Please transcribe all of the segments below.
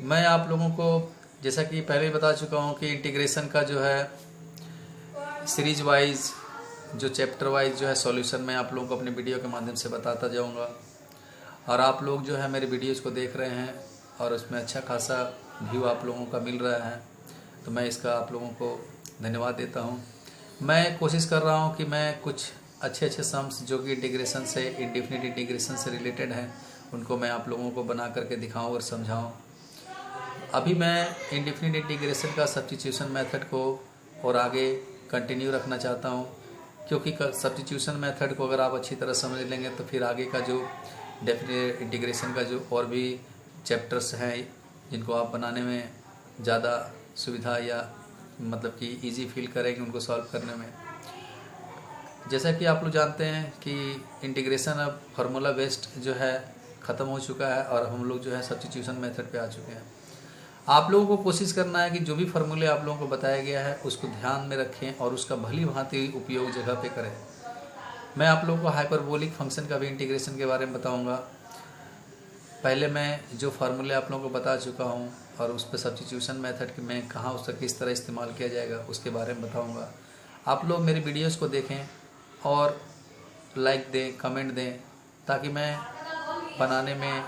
मैं आप लोगों को जैसा कि पहले बता चुका हूँ कि इंटीग्रेशन का जो है सीरीज वाइज जो चैप्टर वाइज जो है सॉल्यूशन मैं आप लोगों को अपने वीडियो के माध्यम से बताता जाऊँगा। और आप लोग जो है मेरे वीडियोज़ को देख रहे हैं और उसमें अच्छा खासा व्यू आप लोगों का मिल रहा है, तो मैं इसका आप लोगों को धन्यवाद देता हूँ। मैं कोशिश कर रहा हूँ कि मैं कुछ अच्छे सम्स जो कि इंटीग्रेशन से इंडेफिनिट इंटीग्रेशन से रिलेटेड हैं उनको मैं आप लोगों को बना करके दिखाऊं और समझाऊं। अभी मैं इंडेफिनिट इंटीग्रेशन का सब्स्टिट्यूशन मेथड को और आगे कंटिन्यू रखना चाहता हूं, क्योंकि सब्स्टिट्यूशन मेथड को अगर आप अच्छी तरह समझ लेंगे तो फिर आगे का जो डेफिनिट इंटीग्रेशन का जो और भी चैप्टर्स हैं जिनको आप बनाने में ज़्यादा सुविधा या मतलब कि इजी फील करेंगे उनको सॉल्व करने में। जैसा कि आप लोग जानते हैं कि इंटीग्रेशन अब फार्मूला बेस्ड जो है ख़त्म हो चुका है और हम लोग जो है सब्स्टिट्यूशन मेथड पे आ चुके हैं। आप लोगों को कोशिश करना है कि जो भी फार्मूले आप लोगों को बताया गया है उसको ध्यान में रखें और उसका भली भांति उपयोग जगह पे करें। मैं आप लोगों को हाइपरबोलिक फंक्शन का भी इंटीग्रेशन के बारे में बताऊँगा। पहले मैं जो फार्मूले आप लोगों को बता चुका हूँ और उस पर सब्स्टिट्यूशन मेथड में कहाँ उसका किस तरह इस्तेमाल किया जाएगा उसके बारे में बताऊँगा। आप लोग मेरे वीडियोज़ को देखें और लाइक दें, कमेंट दें, ताकि मैं बनाने में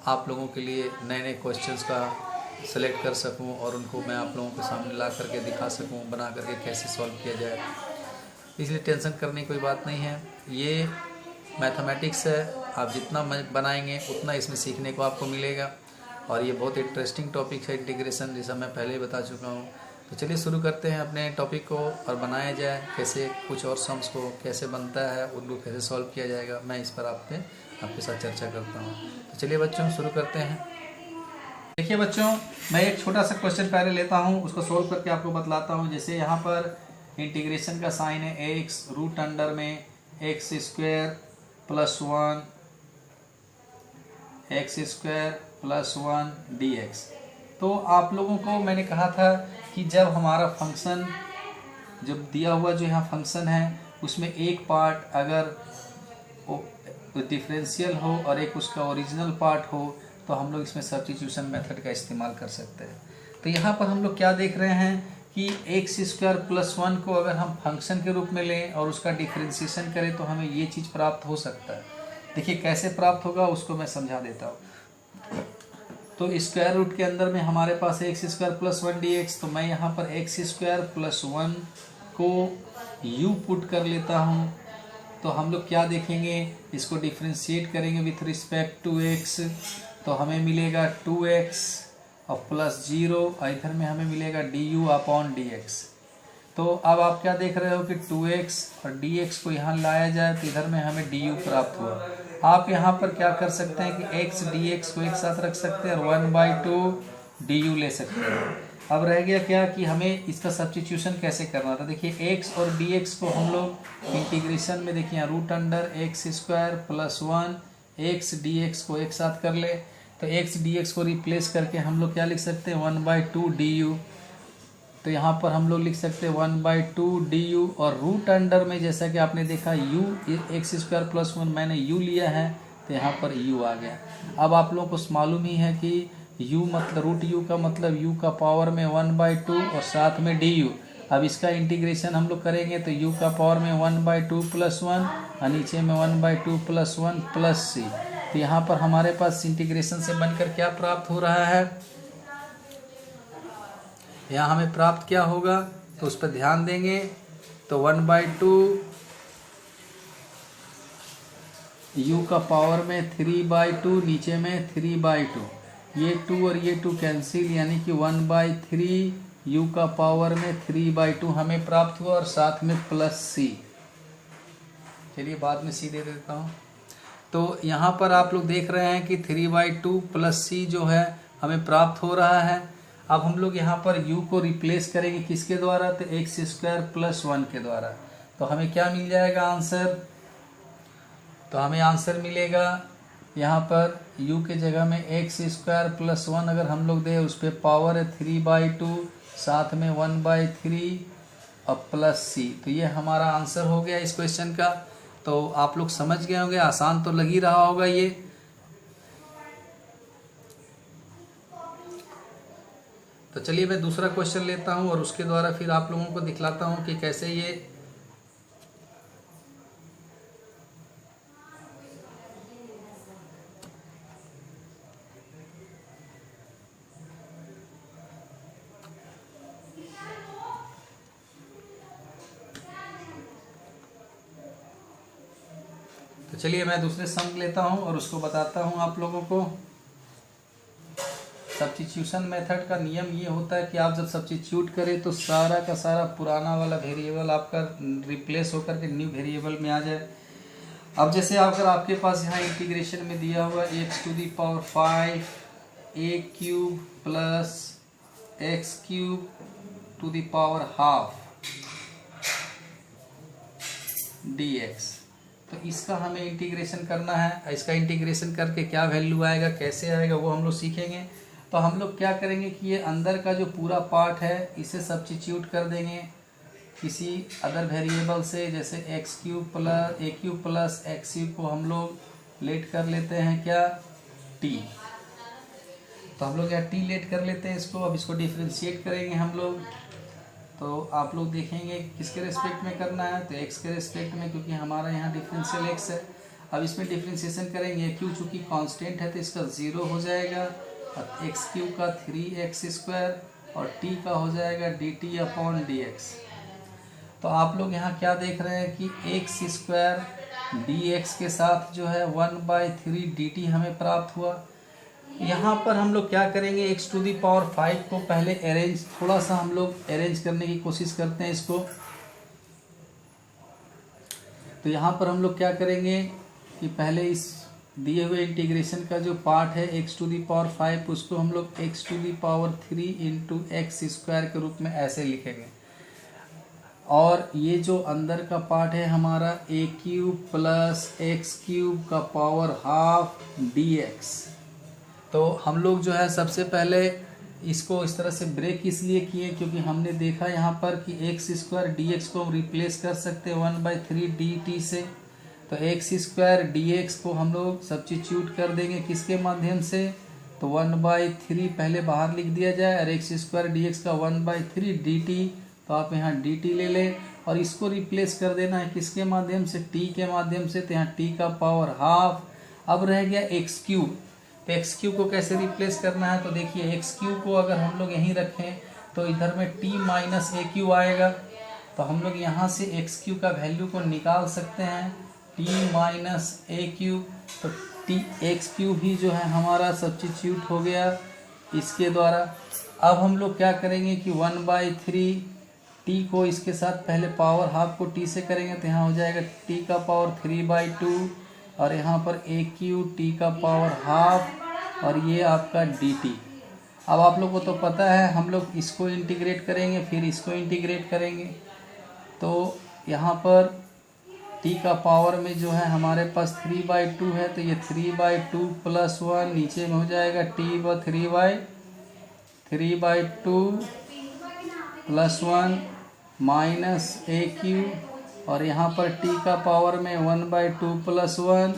आप लोगों के लिए नए नए क्वेश्चंस का सेलेक्ट कर सकूं और उनको मैं आप लोगों के सामने ला करके दिखा सकूं, बना करके कैसे सॉल्व किया जाए। इसलिए टेंशन करने की कोई बात नहीं है। ये मैथमेटिक्स है, आप जितना बनाएंगे उतना इसमें सीखने को आपको मिलेगा और ये बहुत इंटरेस्टिंग टॉपिक है इंटीग्रेशन, जैसा मैं पहले ही बता चुका हूँ। तो चलिए शुरू करते हैं अपने टॉपिक को और बनाया जाए कैसे कुछ और सम्स को कैसे बनता है उनको कैसे सॉल्व किया जाएगा, मैं इस पर आपके साथ चर्चा करता हूँ। तो चलिए बच्चों शुरू करते हैं। देखिए बच्चों, मैं एक छोटा सा क्वेश्चन पहले लेता हूँ, उसको सोल्व करके आपको बतलाता हूँ। जैसे यहाँ पर इंटीग्रेशन का साइन है एक्स रूट अंडर में एक्स स्क्वायर प्लस 1 dx। तो आप लोगों को मैंने कहा था कि जब हमारा फंक्शन जब दिया हुआ जो यहाँ फंक्शन है उसमें एक पार्ट अगर डिफरेंशियल हो और एक उसका ओरिजिनल पार्ट हो तो हम लोग इसमें सब्स्टिट्यूशन मेथड का इस्तेमाल कर सकते हैं। तो यहाँ पर हम लोग क्या देख रहे हैं कि एक्स स्क्वायर प्लस 1 को अगर हम फंक्शन के रूप में लें और उसका डिफरेंशिएशन करें तो हमें ये चीज़ प्राप्त हो सकता है। देखिए कैसे प्राप्त होगा उसको मैं समझा देता हूँ। तो स्क्वायर रूट के अंदर में हमारे पास एक्स स्क्वायर प्लस 1 dx, तो मैं यहाँ पर एक्स स्क्वायर प्लस 1 को u पुट कर लेता हूँ। तो हम लोग क्या देखेंगे, इसको डिफ्रेंशिएट करेंगे विथ रिस्पेक्ट टू x, तो हमें मिलेगा 2x और प्लस 0 और इधर में हमें मिलेगा du अपॉन dx। तो अब आप क्या देख रहे हो कि 2x और dx को यहाँ लाया जाए तो इधर में हमें du प्राप्त हुआ। आप यहाँ पर क्या कर सकते हैं कि x dx को एक साथ रख सकते हैं और 1/2 du ले सकते हैं। अब रह गया क्या कि हमें इसका सब्स्टिट्यूशन कैसे करना था। देखिए x और dx को हम लोग इंटीग्रेशन में देखिए यहाँ root under x square plus 1 x dx को एक साथ कर ले, तो x dx को रिप्लेस करके हम लोग क्या लिख सकते हैं 1/2 du। तो यहाँ पर हम लोग लिख सकते हैं 1/2 du और रूट अंडर में जैसा कि आपने देखा u एक्स स्क्वायर प्लस 1 मैंने u लिया है तो यहाँ पर u आ गया। अब आप लोगों को मालूम ही है कि u मतलब रूट u का मतलब u का पावर में 1/2 और साथ में du। अब इसका इंटीग्रेशन हम लोग करेंगे तो u का पावर में 1/2 प्लस 1 और नीचे में 1/2 प्लस 1 प्लस c। तो यहाँ पर हमारे पास इंटीग्रेशन से बनकर क्या प्राप्त हो रहा है, यहाँ हमें प्राप्त क्या होगा तो उस पर ध्यान देंगे। तो 1/2 u का पावर में 3/2 नीचे में 3/2, ये 2 और ये 2 कैंसिल, यानी कि 1/3 u का पावर में 3/2 हमें प्राप्त हुआ और साथ में प्लस c। चलिए बाद में c दे देता हूँ। तो यहाँ पर आप लोग देख रहे हैं कि 3/2 प्लस c जो है हमें प्राप्त हो रहा है। अब हम लोग यहाँ पर u को रिप्लेस करेंगे किसके द्वारा, तो एक्स स्क्वायर प्लस 1 के द्वारा। तो हमें क्या मिल जाएगा आंसर, तो हमें आंसर मिलेगा यहाँ पर u के जगह में एक्स स्क्वायर प्लस 1 अगर हम लोग दें उस पर पावर है 3/2 साथ में 1/3 और प्लस c। तो ये हमारा आंसर हो गया इस क्वेश्चन का। तो आप लोग समझ गए होंगे, आसान तो लग ही रहा होगा ये। तो चलिए मैं दूसरा क्वेश्चन लेता हूँ और उसके द्वारा फिर आप लोगों को दिखलाता हूँ कि कैसे ये तो चलिए मैं दूसरे सम लेता हूँ और उसको बताता हूँ आप लोगों को। सब्स्टिट्यूशन मेथड का नियम ये होता है कि आप जब सब्स्टिट्यूट करें तो सारा का सारा पुराना वाला वेरिएबल आपका रिप्लेस होकर के न्यू वेरिएबल में आ जाए। अब जैसे अगर आपके पास यहाँ इंटीग्रेशन में दिया हुआ x⁵ a cube plus x cube two the power half dx, तो इसका हमें इंटीग्रेशन करना है। इसका इंटीग्रेशन करके क्या वैल्यू आएगा, कैसे आएगा, वो हम लोग सीखेंगे। तो हम लोग क्या करेंगे कि ये अंदर का जो पूरा पार्ट है इसे सब्स्टिट्यूट कर देंगे किसी अदर वेरिएबल से, जैसे a³ प्लस x³ को हम लोग लेट कर लेते हैं क्या, t। तो हम लोग क्या t लेट कर लेते हैं इसको। अब इसको डिफ्रेंशिएट करेंगे हम लोग, तो आप लोग देखेंगे किसके रेस्पेक्ट में करना है, तो x के रेस्पेक्ट में, क्योंकि हमारा यहाँ डिफरेंशियल x है। अब इसमें डिफ्रेंशिएशन करेंगे, q चूँकि कांस्टेंट है तो इसका 0 हो जाएगा, और x³ का 3x² और t का हो जाएगा dt/dx। तो आप लोग यहाँ क्या देख रहे हैं कि x² dx के साथ जो है 1/3 dt हमें प्राप्त हुआ। यहाँ पर हम लोग क्या करेंगे, x⁵ को पहले अरेंज, थोड़ा सा हम लोग अरेंज करने की कोशिश करते हैं इसको। तो यहाँ पर हम लोग क्या करेंगे कि पहले इस दिए हुए इंटीग्रेशन का जो पार्ट है x⁵ उसको हम लोग x⁵ इंटू x² के रूप में ऐसे लिखेंगे, और ये जो अंदर का पार्ट है हमारा a³ प्लस x³ का पावर हाफ dx। तो हम लोग जो है सबसे पहले इसको इस तरह से ब्रेक इसलिए किए क्योंकि हमने देखा यहाँ पर कि x² dx को हम रिप्लेस कर सकते हैं 1/3 dt से। तो x² dx को हम लोग सब्स्टिट्यूट कर देंगे किसके माध्यम से, तो 1/3 पहले बाहर लिख दिया जाए, और x² dx का 1/3 dt, तो आप यहाँ dt ले लें और इसको रिप्लेस कर देना है किसके माध्यम से, t के माध्यम से। तो यहाँ t का पावर हाफ। अब रह गया x³, तो x³ को कैसे रिप्लेस करना है, तो देखिए x³ को अगर हम लोग यहीं रखें तो इधर में t माइनस a³ आएगा। तो हम लोग यहाँ से x³ का वैल्यू को निकाल सकते हैं, t माइनस a³। तो x³ ही जो है हमारा सब्स्टिट्यूट हो गया इसके द्वारा। अब हम लोग क्या करेंगे कि 1/3 t को इसके साथ पहले पावर हाफ को t से करेंगे, तो यहाँ हो जाएगा t का पावर 3/2, और यहाँ पर a³ t का पावर हाफ, और ये आपका dt। अब आप लोग को तो पता है हम लोग इसको इंटीग्रेट करेंगे फिर इसको इंटीग्रेट करेंगे। तो यहाँ पर t का पावर में जो है हमारे पास 3/2 है, तो ये 3/2 प्लस 1 नीचे में हो जाएगा t/3/2 प्लस 1 माइनस a³, और यहाँ पर t का पावर में 1/2 प्लस 1,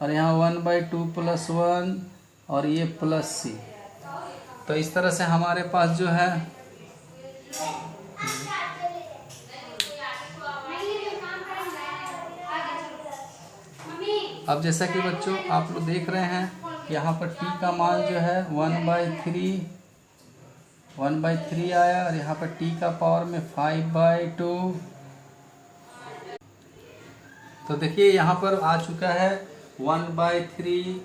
और यहाँ 1/2 प्लस 1, और ये प्लस c। तो इस तरह से हमारे पास जो है अब जैसा कि बच्चों आप लोग देख रहे हैं यहाँ पर t का मान जो है 1/3 आया, और यहाँ पर t का पावर में 5/2। तो देखिए यहाँ पर आ चुका है 1/3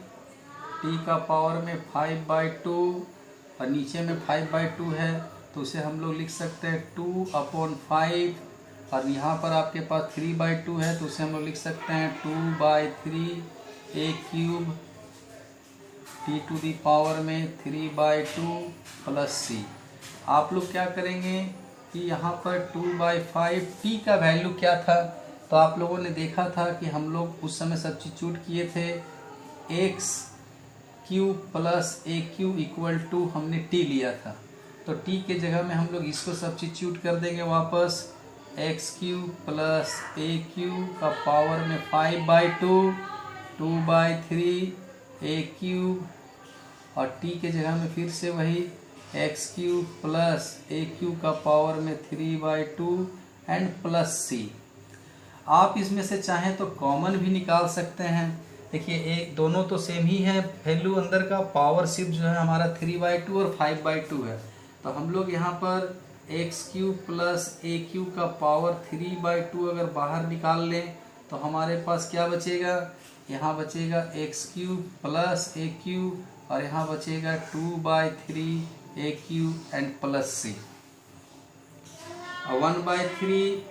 t का पावर में 5/2, और नीचे में 5/2 है, तो उसे हम लोग लिख सकते हैं 2/5, और यहाँ पर आपके पास 3/2 है तो उसे हम लोग लिख सकते हैं 2/3 a³ t to the power में 3/2 प्लस c। आप लोग क्या करेंगे कि यहाँ पर 2/5 t का वैल्यू क्या था, तो आप लोगों ने देखा था कि हम लोग उस समय सब्स्टिट्यूट किए थे x³ plus a³ equal to हमने t लिया था। तो t के जगह में हम लोग इसको सब्स्टिट्यूट कर देंगे वापस, x³ प्लस a³ का पावर में 5/2 2/3 a³, और t के जगह में फिर से वही x cube plus a cube का पावर में 3/2 एंड प्लस सी। आप इसमें से चाहें तो कॉमन भी निकाल सकते हैं। देखिए एक दोनों तो सेम ही है, वैल्यू अंदर का पावर शिफ्ट जो है हमारा 3/2 और 5/2 है। तो हम लोग यहाँ पर x cube plus a cube का पावर 3/2 अगर बाहर निकाल लें तो हमारे पास क्या बचेगा, यहाँ बचेगा x cube plus a cube और यहाँ बचेगा 2/3 a cube and plus C. 1/3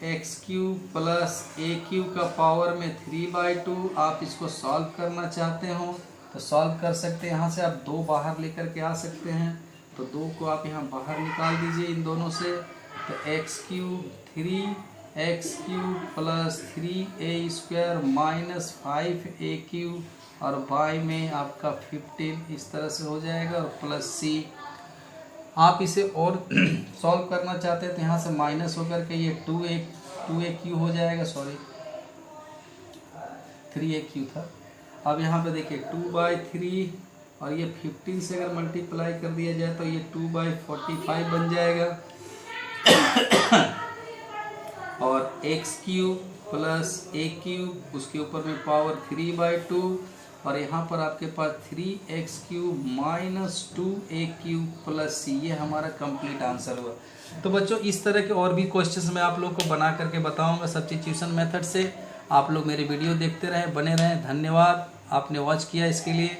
x cube plus a cube का पावर में 3/2। आप इसको सॉल्व करना चाहते हो तो सॉल्व कर सकते हैं। यहाँ से आप 2 बाहर लेकर के आ सकते हैं, तो 2 को आप यहाँ बाहर निकाल दीजिए इन दोनों से। तो x cube 3x cube plus 3a² minus 5a cube और y में आपका 15 इस तरह से हो जाएगा और प्लस सी। आप इसे और सॉल्व करना चाहते हैं तो यहाँ से माइनस होकर के ये 2a क्यू हो जाएगा, सॉरी 3a क्यू था। अब यहाँ पे देखिए 2/3 और ये 15 से अगर मल्टीप्लाई कर दिया जाए तो ये 2/45 बन जाएगा और x cube plus a cube उसके ऊपर में पावर 3/2 और यहाँ पर आपके पास 3x cube minus 2a cube plus C. ये हमारा कंप्लीट आंसर हुआ। तो बच्चों इस तरह के और भी क्वेश्चंस मैं आप लोग को बना करके बताऊंगा सब्स्टिट्यूशन मेथड से। आप लोग मेरे वीडियो देखते रहें, बने रहें। धन्यवाद, आपने वॉच किया इसके लिए।